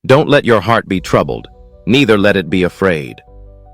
Don't let your heart be troubled, neither let it be afraid.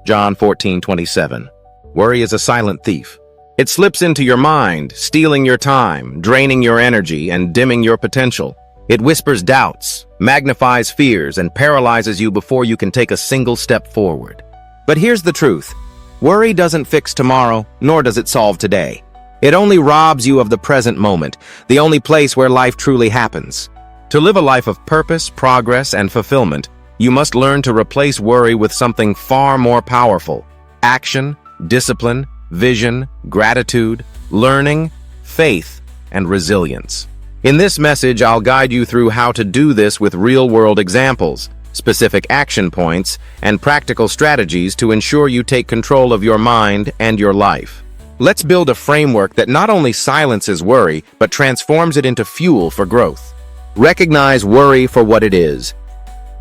John 14:27. Worry is a silent thief. It slips into your mind, stealing your time, draining your energy, and dimming your potential. It whispers doubts, magnifies fears, and paralyzes you before you can take a single step forward. But here's the truth. Worry doesn't fix tomorrow, nor does it solve today. It only robs you of the present moment, the only place where life truly happens. To live a life of purpose, progress, and fulfillment, you must learn to replace worry with something far more powerful: action, discipline, vision, gratitude, learning, faith, and resilience. In this message, I'll guide you through how to do this with real-world examples, specific action points, and practical strategies to ensure you take control of your mind and your life. Let's build a framework that not only silences worry, but transforms it into fuel for growth. Recognize worry for what it is.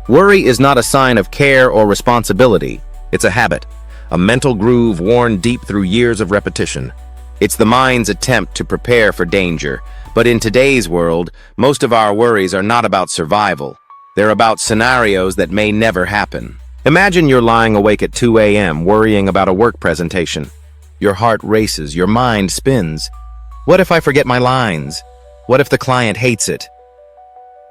Worry is not a sign of care or responsibility. It's a habit, a mental groove worn deep through years of repetition. It's the mind's attempt to prepare for danger. But in today's world, most of our worries are not about survival. They're about scenarios that may never happen. Imagine you're lying awake at 2 a.m. worrying about a work presentation. Your heart races, your mind spins. What if I forget my lines? What if the client hates it?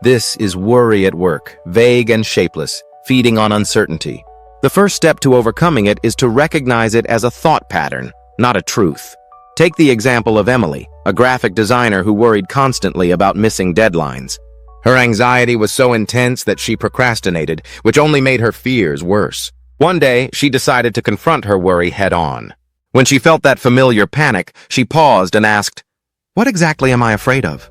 This is worry at work, vague and shapeless, feeding on uncertainty. The first step to overcoming it is to recognize it as a thought pattern, not a truth. Take the example of Emily, a graphic designer who worried constantly about missing deadlines. Her anxiety was so intense that she procrastinated, which only made her fears worse. One day, she decided to confront her worry head-on. When she felt that familiar panic, she paused and asked, "What exactly am I afraid of?"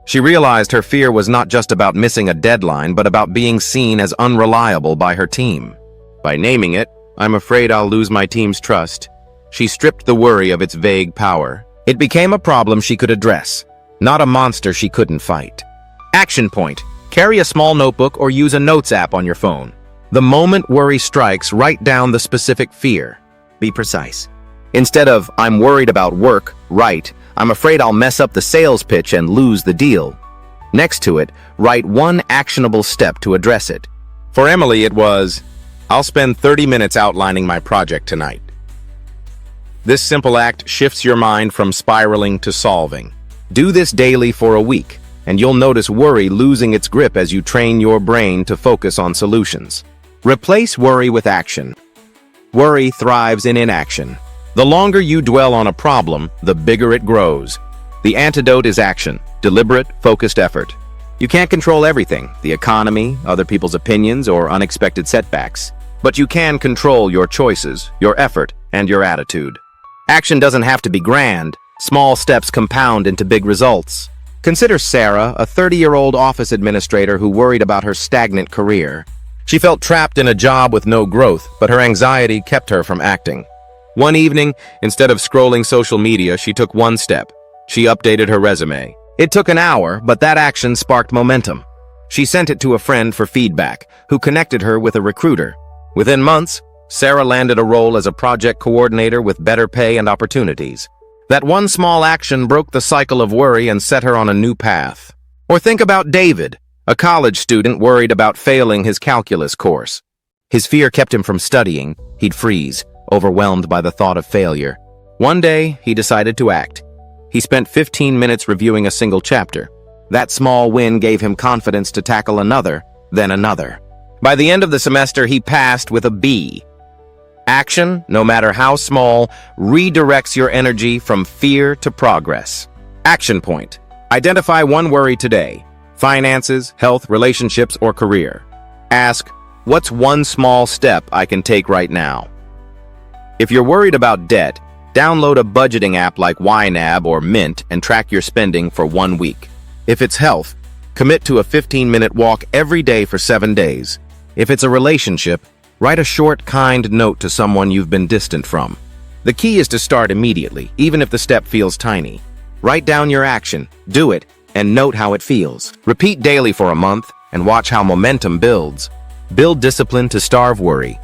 She realized her fear was not just about missing a deadline, but about being seen as unreliable by her team. By naming it, "I'm afraid I'll lose my team's trust," she stripped the worry of its vague power. It became a problem she could address, not a monster she couldn't fight. Action point. Carry a small notebook or use a notes app on your phone. The moment worry strikes, write down the specific fear. Be precise. Instead of, "I'm worried about work," write, "I'm afraid I'll mess up the sales pitch and lose the deal." Next to it, write one actionable step to address it. For Emily, it was, "I'll spend 30 minutes outlining my project tonight." This simple act shifts your mind from spiraling to solving. Do this daily for a week, and you'll notice worry losing its grip as you train your brain to focus on solutions. Replace worry with action. Worry thrives in inaction. The longer you dwell on a problem, the bigger it grows. The antidote is action, deliberate, focused effort. You can't control everything, the economy, other people's opinions, or unexpected setbacks. But you can control your choices, your effort, and your attitude. Action doesn't have to be grand. Small steps compound into big results. Consider Sarah, a 30-year-old office administrator who worried about her stagnant career. She felt trapped in a job with no growth, but her anxiety kept her from acting. One evening, instead of scrolling social media, she took one step. She updated her resume. It took an hour, but that action sparked momentum. She sent it to a friend for feedback, who connected her with a recruiter. Within months, Sarah landed a role as a project coordinator with better pay and opportunities. That one small action broke the cycle of worry and set her on a new path. Or think about David, a college student worried about failing his calculus course. His fear kept him from studying. He'd freeze, overwhelmed by the thought of failure. One day, he decided to act. He spent 15 minutes reviewing a single chapter. That small win gave him confidence to tackle another, then another. By the end of the semester, he passed with a B. Action, no matter how small, redirects your energy from fear to progress. Action point. Identify one worry today: finances, health, relationships, or career. Ask, what's one small step I can take right now? If you're worried about debt, download a budgeting app like YNAB or Mint and track your spending for 1 week. If it's health, commit to a 15-minute walk every day for 7 days. If it's a relationship, write a short, kind note to someone you've been distant from. The key is to start immediately, even if the step feels tiny. Write down your action, do it, and note how it feels. Repeat daily for a month and watch how momentum builds. Build discipline to starve worry.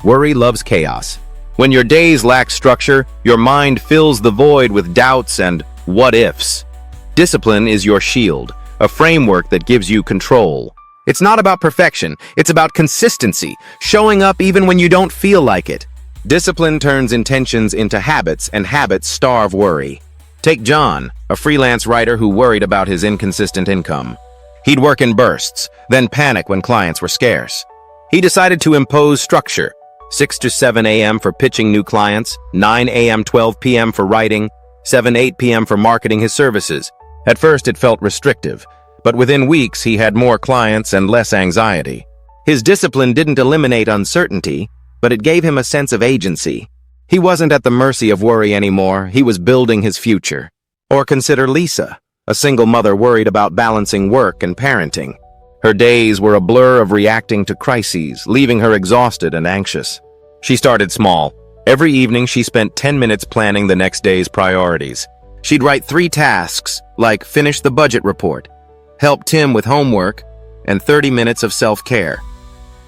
Worry loves chaos. When your days lack structure, your mind fills the void with doubts and what-ifs. Discipline is your shield, a framework that gives you control. It's not about perfection, it's about consistency, showing up even when you don't feel like it. Discipline turns intentions into habits, and habits starve worry. Take John, a freelance writer who worried about his inconsistent income. He'd work in bursts, then panic when clients were scarce. He decided to impose structure: 6 to 7 a.m. for pitching new clients, 9 a.m. 12 p.m. for writing, 7 8 p.m. for marketing his services. At first it felt restrictive, but within weeks he had more clients and less anxiety. His discipline didn't eliminate uncertainty, but it gave him a sense of agency. He wasn't at the mercy of worry anymore, he was building his future. Or consider Lisa, a single mother worried about balancing work and parenting. Her days were a blur of reacting to crises, leaving her exhausted and anxious. She started small. Every evening she spent 10 minutes planning the next day's priorities. She'd write 3 tasks, like finish the budget report, help Tim with homework, and 30 minutes of self-care.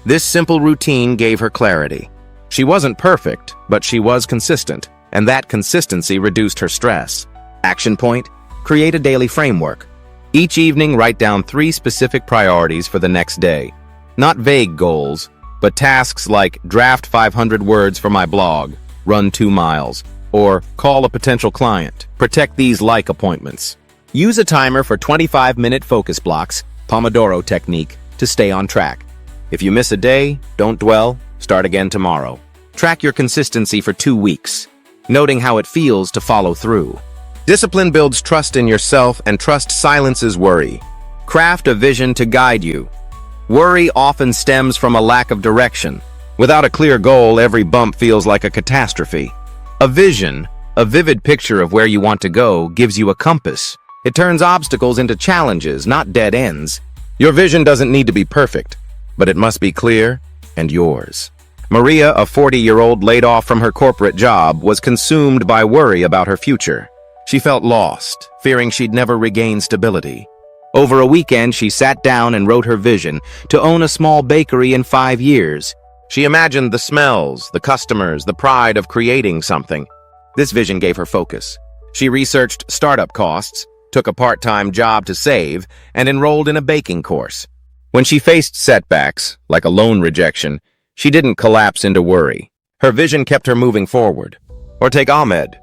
This simple routine gave her clarity. She wasn't perfect, but she was consistent, and that consistency reduced her stress. Action point: create a daily framework. Each evening, write down 3 specific priorities for the next day. Not vague goals, but tasks like draft 500 words for my blog, run 2 miles, or call a potential client. Protect these like appointments. Use a timer for 25-minute focus blocks, Pomodoro technique, to stay on track. If you miss a day, don't dwell, start again tomorrow. Track your consistency for 2 weeks, noting how it feels to follow through. Discipline builds trust in yourself, and trust silences worry. Craft a vision to guide you. Worry often stems from a lack of direction. Without a clear goal, every bump feels like a catastrophe. A vision, a vivid picture of where you want to go, gives you a compass. It turns obstacles into challenges, not dead ends. Your vision doesn't need to be perfect, but it must be clear and yours. Maria, a 40-year-old laid off from her corporate job, was consumed by worry about her future. She felt lost, fearing she'd never regain stability. Over a weekend, she sat down and wrote her vision: to own a small bakery in 5 years. She imagined the smells, the customers, the pride of creating something. This vision gave her focus. She researched startup costs, took a part-time job to save, and enrolled in a baking course. When she faced setbacks, like a loan rejection, she didn't collapse into worry. Her vision kept her moving forward. Or take Ahmed,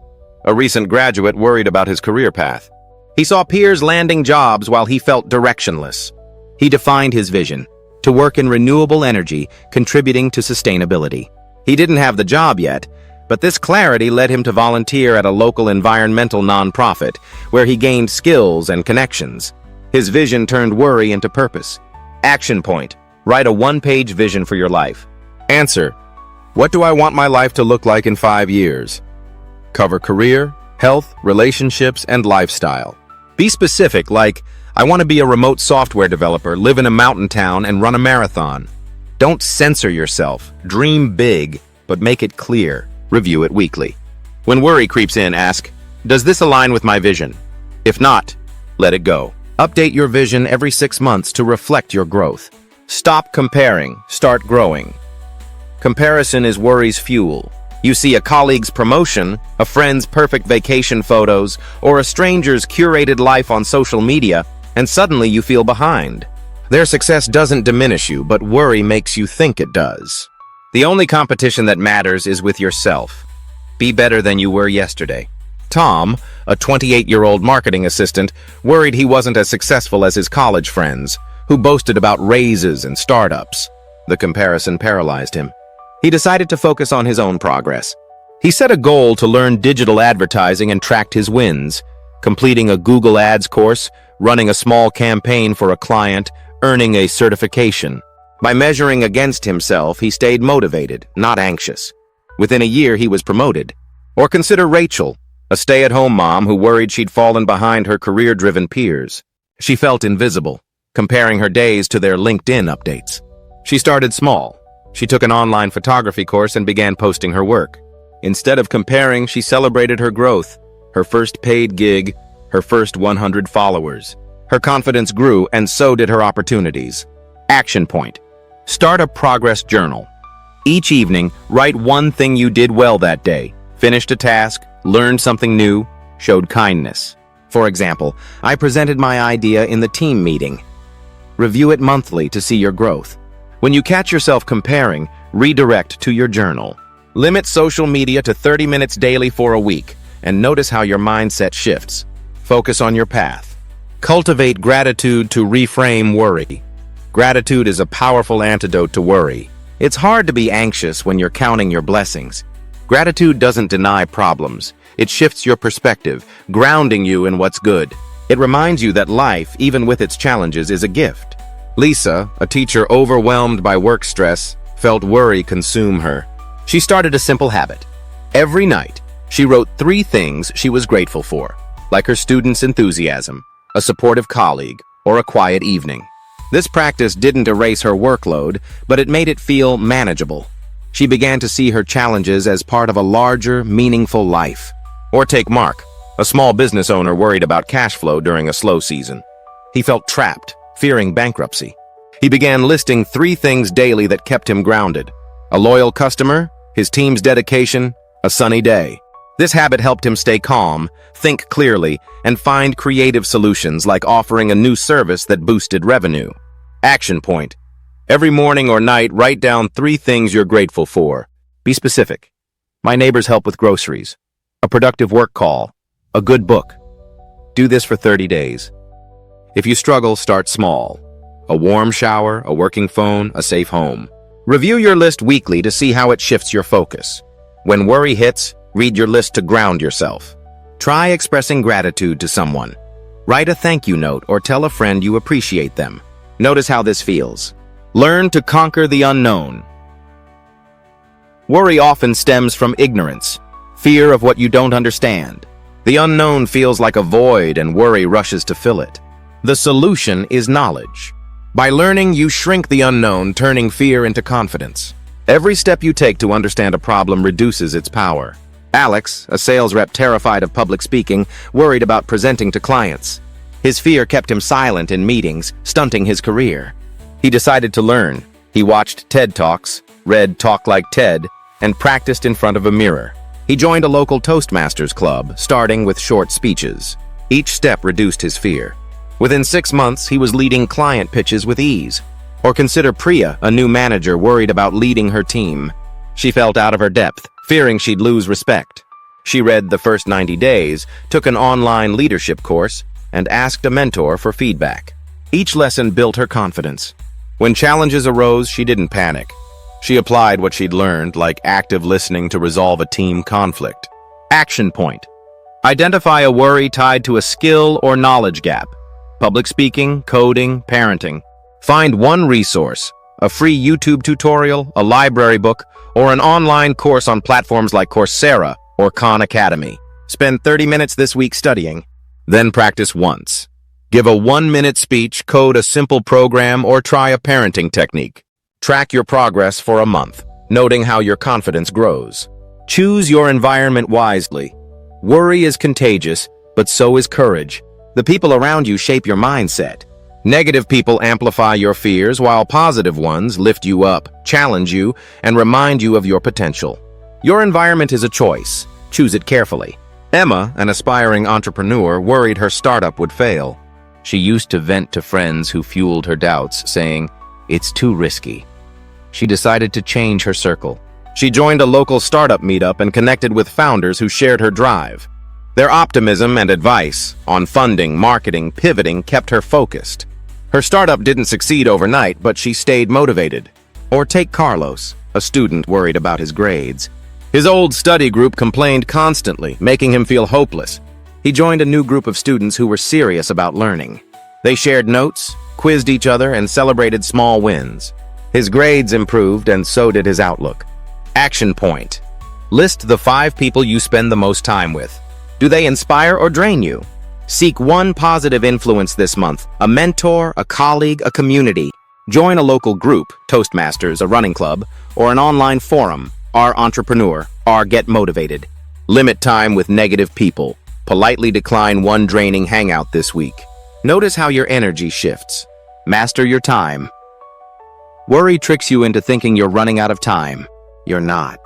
a recent graduate worried about his career path. He saw peers landing jobs while he felt directionless. He defined his vision: to work in renewable energy, contributing to sustainability. He didn't have the job yet, but this clarity led him to volunteer at a local environmental nonprofit, where he gained skills and connections. His vision turned worry into purpose. Action point: write a 1-page vision for your life. Answer: what do I want my life to look like in 5 years? Cover career, health, relationships, and lifestyle. Be specific, like, I want to be a remote software developer, live in a mountain town, and run a marathon. Don't censor yourself. Dream big, but make it clear. Review it weekly. When worry creeps in, ask, does this align with my vision? If not, let it go. Update your vision every 6 months to reflect your growth. Stop comparing, start growing. Comparison is worry's fuel. You see a colleague's promotion, a friend's perfect vacation photos, or a stranger's curated life on social media, and suddenly you feel behind. Their success doesn't diminish you, but worry makes you think it does. The only competition that matters is with yourself. Be better than you were yesterday. Tom, a 28-year-old marketing assistant, worried he wasn't as successful as his college friends, who boasted about raises and startups. The comparison paralyzed him. He decided to focus on his own progress. He set a goal to learn digital advertising and tracked his wins, completing a Google Ads course, running a small campaign for a client, earning a certification. By measuring against himself, he stayed motivated, not anxious. Within a year, he was promoted. Or consider Rachel, a stay-at-home mom who worried she'd fallen behind her career-driven peers. She felt invisible, comparing her days to their LinkedIn updates. She started small. She took an online photography course and began posting her work. Instead of comparing, she celebrated her growth, her first paid gig, her first 100 followers. Her confidence grew, and so did her opportunities. Action point: start a progress journal. Each evening, write one thing you did well that day, finished a task, learned something new, showed kindness. For example, I presented my idea in the team meeting. Review it monthly to see your growth. When you catch yourself comparing, redirect to your journal. Limit social media to 30 minutes daily for a week, and notice how your mindset shifts. Focus on your path. Cultivate gratitude to reframe worry. Gratitude is a powerful antidote to worry. It's hard to be anxious when you're counting your blessings. Gratitude doesn't deny problems. It shifts your perspective, grounding you in what's good. It reminds you that life, even with its challenges, is a gift. Lisa, a teacher overwhelmed by work stress, felt worry consume her. She started a simple habit. Every night, she wrote 3 things she was grateful for, like her students' enthusiasm, a supportive colleague, or a quiet evening. This practice didn't erase her workload, but it made it feel manageable. She began to see her challenges as part of a larger, meaningful life. Or take Mark, a small business owner worried about cash flow during a slow season. He felt trapped, fearing bankruptcy. He began listing 3 things daily that kept him grounded: a loyal customer, his team's dedication, a sunny day. This habit helped him stay calm, think clearly, and find creative solutions like offering a new service that boosted revenue. Action point. Every morning or night, write down 3 things you're grateful for. Be specific. My neighbor's help with groceries. A productive work call. A good book. Do this for 30 days. If you struggle, start small. A warm shower, a working phone, a safe home. Review your list weekly to see how it shifts your focus. When worry hits, read your list to ground yourself. Try expressing gratitude to someone. Write a thank you note or tell a friend you appreciate them. Notice how this feels. Learn to conquer the unknown. Worry often stems from ignorance, fear of what you don't understand. The unknown feels like a void and worry rushes to fill it. The solution is knowledge. By learning, you shrink the unknown, turning fear into confidence. Every step you take to understand a problem reduces its power. Alex, a sales rep terrified of public speaking, worried about presenting to clients. His fear kept him silent in meetings, stunting his career. He decided to learn. He watched TED Talks, read Talk Like TED, and practiced in front of a mirror. He joined a local Toastmasters club, starting with short speeches. Each step reduced his fear. Within 6 months, he was leading client pitches with ease. Or consider Priya, a new manager worried about leading her team. She felt out of her depth, fearing she'd lose respect. She read The First 90 Days, took an online leadership course, and asked a mentor for feedback. Each lesson built her confidence. When challenges arose, she didn't panic. She applied what she'd learned, like active listening to resolve a team conflict. Action point. Identify a worry tied to a skill or knowledge gap. Public speaking, coding, parenting. Find one resource, a free YouTube tutorial, a library book, or an online course on platforms like Coursera or Khan Academy. Spend 30 minutes this week studying, then practice once. Give a 1-minute speech, code a simple program, or try a parenting technique. Track your progress for a month, noting how your confidence grows. Choose your environment wisely. Worry is contagious, but so is courage. The people around you shape your mindset. Negative people amplify your fears, while positive ones lift you up, challenge you, and remind you of your potential. Your environment is a choice. Choose it carefully. Emma, an aspiring entrepreneur, worried her startup would fail. She used to vent to friends who fueled her doubts, saying, "It's too risky." She decided to change her circle. She joined a local startup meetup and connected with founders who shared her drive. Their optimism and advice on funding, marketing, pivoting kept her focused. Her startup didn't succeed overnight, but she stayed motivated. Or take Carlos, a student worried about his grades. His old study group complained constantly, making him feel hopeless. He joined a new group of students who were serious about learning. They shared notes, quizzed each other, and celebrated small wins. His grades improved, and so did his outlook. Action point. List the 5 people you spend the most time with. Do they inspire or drain you? Seek one positive influence this month, a mentor, a colleague, a community. Join a local group, Toastmasters, a running club, or an online forum, Our Entrepreneur, or Get Motivated. Limit time with negative people. Politely decline one draining hangout this week. Notice how your energy shifts. Master your time. Worry tricks you into thinking you're running out of time. You're not.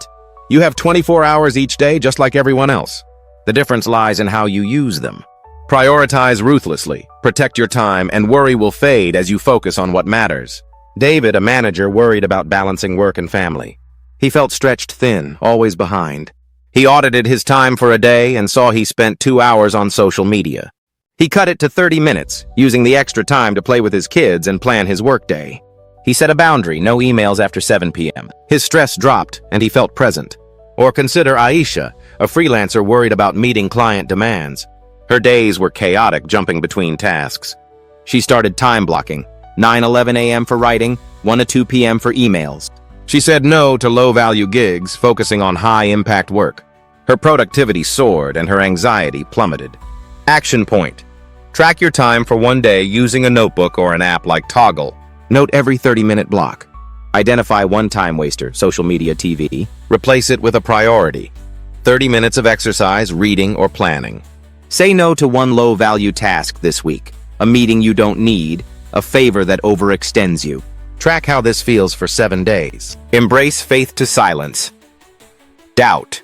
You have 24 hours each day just like everyone else. The difference lies in how you use them. Prioritize ruthlessly, protect your time, and worry will fade as you focus on what matters. David, a manager, worried about balancing work and family. He felt stretched thin, always behind. He audited his time for a day and saw he spent 2 hours on social media. He cut it to 30 minutes, using the extra time to play with his kids and plan his workday. He set a boundary, no emails after 7 p.m. His stress dropped, and he felt present. Or consider Aisha, a freelancer worried about meeting client demands. Her days were chaotic, jumping between tasks. She started time blocking, 9:11 a.m. for writing, 1 to 2 p.m. for emails. She said no to low-value gigs, focusing on high-impact work. Her productivity soared and her anxiety plummeted. Action point. Track your time for one day using a notebook or an app like Toggle. Note every 30-minute block. Identify one time waster, social media, TV. Replace it with a priority. 30 minutes of exercise, reading, or planning. Say no to one low-value task this week, a meeting you don't need, a favor that overextends you. Track how this feels for 7 days. Embrace faith to silence. Doubt.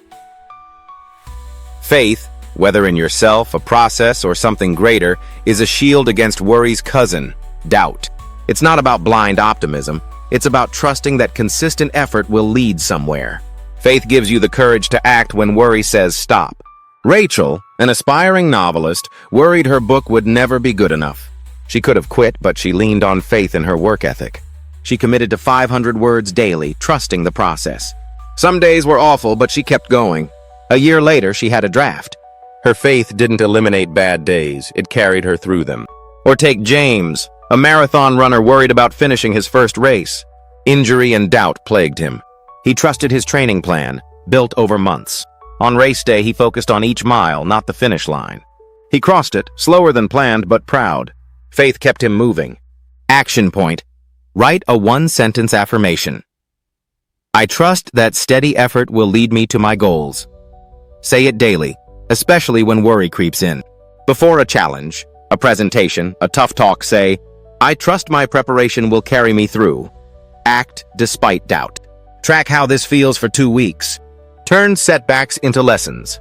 Faith, whether in yourself, a process, or something greater, is a shield against worry's cousin, doubt. It's not about blind optimism. It's about trusting that consistent effort will lead somewhere. Faith gives you the courage to act when worry says stop. Rachel, an aspiring novelist, worried her book would never be good enough. She could have quit, but she leaned on faith in her work ethic. She committed to 500 words daily, trusting the process. Some days were awful, but she kept going. A year later, she had a draft. Her faith didn't eliminate bad days, it carried her through them. Or take James, a marathon runner worried about finishing his first race. Injury and doubt plagued him. He trusted his training plan, built over months. On race day, he focused on each mile, not the finish line. He crossed it, slower than planned, but proud. Faith kept him moving. Action point. Write a one-sentence affirmation. I trust that steady effort will lead me to my goals. Say it daily, especially when worry creeps in. Before a challenge, a presentation, a tough talk, say, I trust my preparation will carry me through. Act despite doubt. Track how this feels for 2 weeks. Turn setbacks into lessons.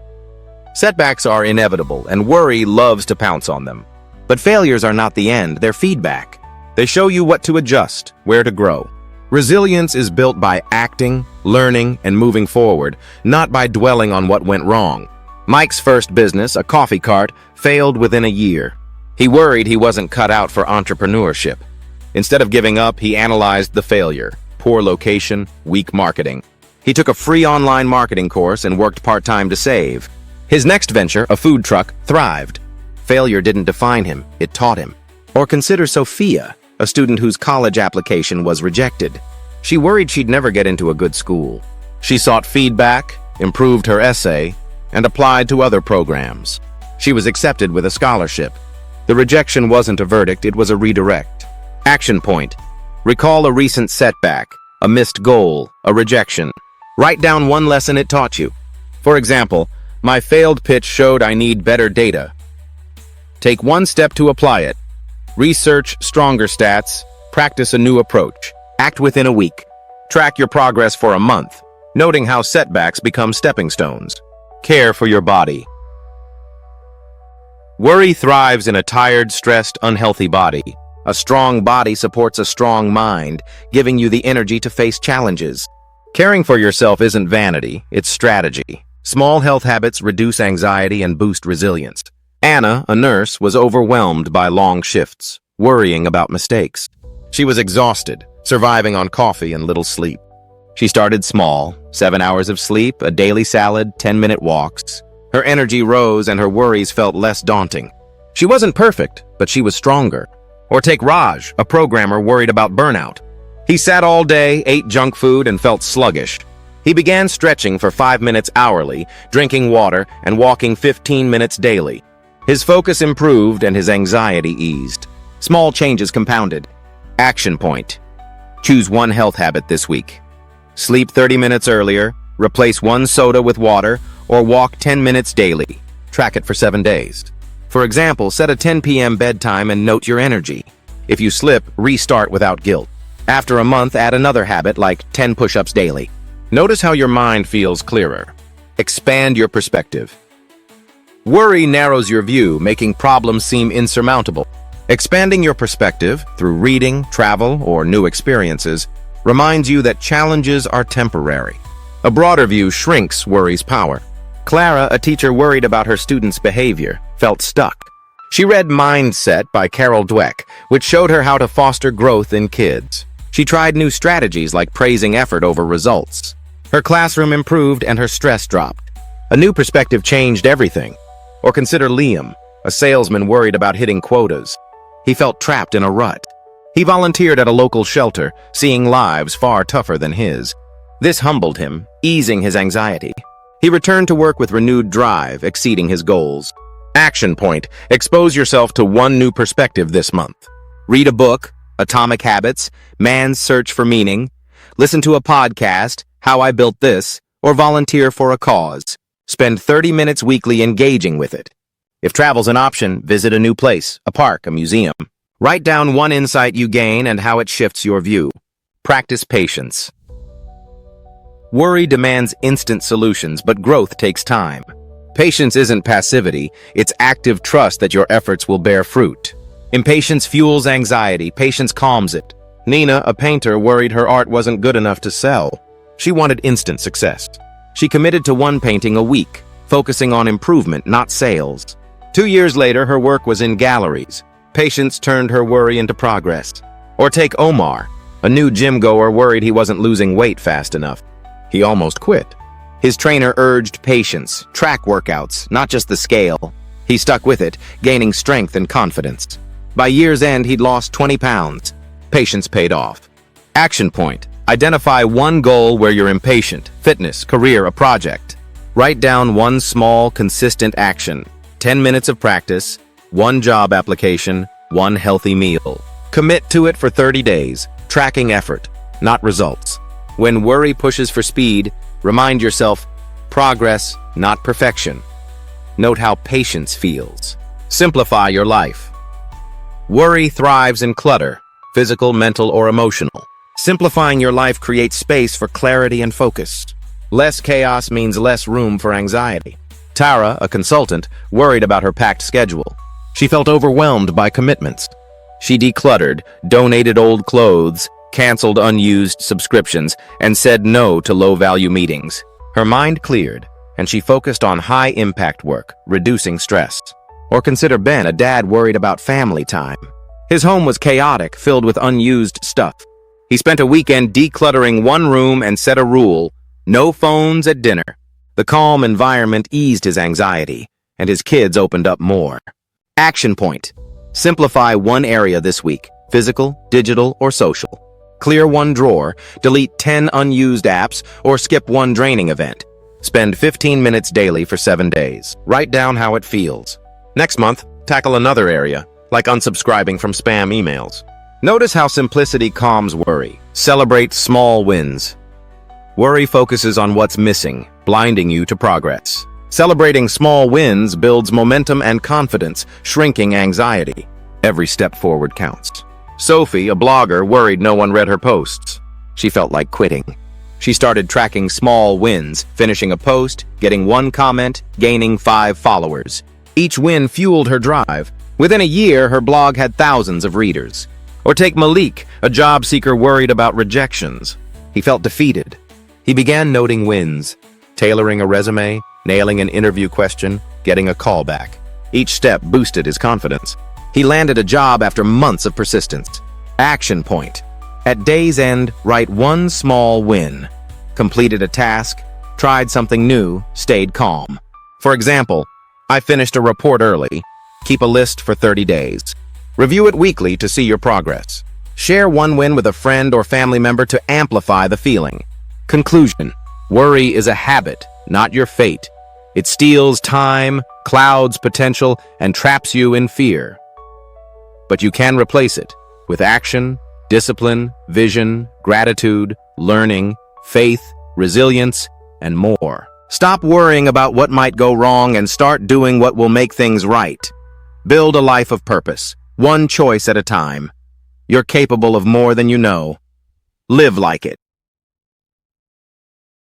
Setbacks are inevitable, and worry loves to pounce on them. But failures are not the end, they're feedback. They show you what to adjust, where to grow. Resilience is built by acting, learning, and moving forward, not by dwelling on what went wrong. Mike's first business, a coffee cart, failed within a year. He worried he wasn't cut out for entrepreneurship. Instead of giving up, he analyzed the failure. Poor location, weak marketing. He took a free online marketing course and worked part-time to save. His next venture, a food truck, thrived. Failure didn't define him, it taught him. Or consider Sophia, a student whose college application was rejected. She worried she'd never get into a good school. She sought feedback, improved her essay, and applied to other programs. She was accepted with a scholarship. The rejection wasn't a verdict, it was a redirect. Action point. Recall a recent setback, a missed goal, a rejection. Write down one lesson it taught you. For example, my failed pitch showed I need better data. Take one step to apply it. Research stronger stats, practice a new approach. Act within a week. Track your progress for a month, noting how setbacks become stepping stones. Care for your body. Worry thrives in a tired, stressed, unhealthy body. A strong body supports a strong mind, giving you the energy to face challenges. Caring for yourself isn't vanity, it's strategy. Small health habits reduce anxiety and boost resilience. Anna, a nurse, was overwhelmed by long shifts, worrying about mistakes. She was exhausted, surviving on coffee and little sleep. She started small, 7 hours of sleep, a daily salad, 10-minute walks. Her energy rose and her worries felt less daunting. She wasn't perfect, but she was stronger. Or take Raj, a programmer worried about burnout. He sat all day, ate junk food, and felt sluggish. He began stretching for 5 minutes hourly, drinking water, and walking 15 minutes daily. His focus improved and his anxiety eased. Small changes compounded. Action point. Choose one health habit this week. Sleep 30 minutes earlier, replace one soda with water, or walk 10 minutes daily. Track it for 7 days. For example, set a 10 p.m. bedtime and note your energy. If you slip, restart without guilt. After a month, add another habit like 10 push-ups daily. Notice how your mind feels clearer. Expand your perspective. Worry narrows your view, making problems seem insurmountable. Expanding your perspective through reading, travel, or new experiences reminds you that challenges are temporary. A broader view shrinks worry's power. Clara, a teacher worried about her students' behavior, felt stuck. She read Mindset by Carol Dweck, which showed her how to foster growth in kids. She tried new strategies like praising effort over results. Her classroom improved and her stress dropped. A new perspective changed everything. Or consider Liam, a salesman worried about hitting quotas. He felt trapped in a rut. He volunteered at a local shelter, seeing lives far tougher than his. This humbled him, easing his anxiety. He returned to work with renewed drive, exceeding his goals. Action point: expose yourself to one new perspective this month. Read a book, Atomic Habits, Man's Search for Meaning. Listen to a podcast, How I Built This, or volunteer for a cause. Spend 30 minutes weekly engaging with it. If travel's an option, visit a new place, a park, a museum. Write down one insight you gain and how it shifts your view. Practice patience. Worry demands instant solutions, but growth takes time. Patience isn't passivity, it's active trust that your efforts will bear fruit. Impatience fuels anxiety, patience calms it. Nina, a painter, worried her art wasn't good enough to sell. She wanted instant success. She committed to one painting a week, focusing on improvement, not sales. 2 years later, her work was in galleries. Patience turned her worry into progress. Or take Omar, a new gym-goer worried he wasn't losing weight fast enough. He almost quit. His trainer urged patience, track workouts, not just the scale. He stuck with it, gaining strength and confidence. By year's end, he'd lost 20 pounds. Patience paid off. Action point: identify one goal where you're impatient: fitness, career, a project. Write down one small, consistent action. 10 minutes of practice, one job application, one healthy meal. Commit to it for 30 days, tracking effort, not results. When worry pushes for speed, remind yourself, progress, not perfection. Note how patience feels. Simplify your life. Worry thrives in clutter, physical, mental, or emotional. Simplifying your life creates space for clarity and focus. Less chaos means less room for anxiety. Tara, a consultant, worried about her packed schedule. She felt overwhelmed by commitments. She decluttered, donated old clothes, canceled unused subscriptions, and said no to low-value meetings. Her mind cleared, and she focused on high-impact work, reducing stress. Or consider Ben, a dad worried about family time. His home was chaotic, filled with unused stuff. He spent a weekend decluttering one room and set a rule: no phones at dinner. The calm environment eased his anxiety, and his kids opened up more. Action point: simplify one area this week: physical, digital, or social. Clear one drawer, delete 10 unused apps, or skip one draining event. Spend 15 minutes daily for 7 days. Write down how it feels. Next month, tackle another area, like unsubscribing from spam emails. Notice how simplicity calms worry. Celebrate small wins. Worry focuses on what's missing, blinding you to progress. Celebrating small wins builds momentum and confidence, shrinking anxiety. Every step forward counts. Sophie, a blogger, worried no one read her posts. She felt like quitting. She started tracking small wins, finishing a post, getting one comment, gaining 5 followers. Each win fueled her drive. Within a year, her blog had thousands of readers. Or take Malik, a job seeker worried about rejections. He felt defeated. He began noting wins, tailoring a resume, nailing an interview question, getting a callback. Each step boosted his confidence. He landed a job after months of persistence. Action point: at day's end, write one small win. Completed a task, tried something new, stayed calm. For example, I finished a report early. Keep a list for 30 days. Review it weekly to see your progress. Share one win with a friend or family member to amplify the feeling. Conclusion: worry is a habit, not your fate. It steals time, clouds potential, and traps you in fear. But you can replace it with action, discipline, vision, gratitude, learning, faith, resilience, and more. Stop worrying about what might go wrong and start doing what will make things right. Build a life of purpose, one choice at a time. You're capable of more than you know. Live like it.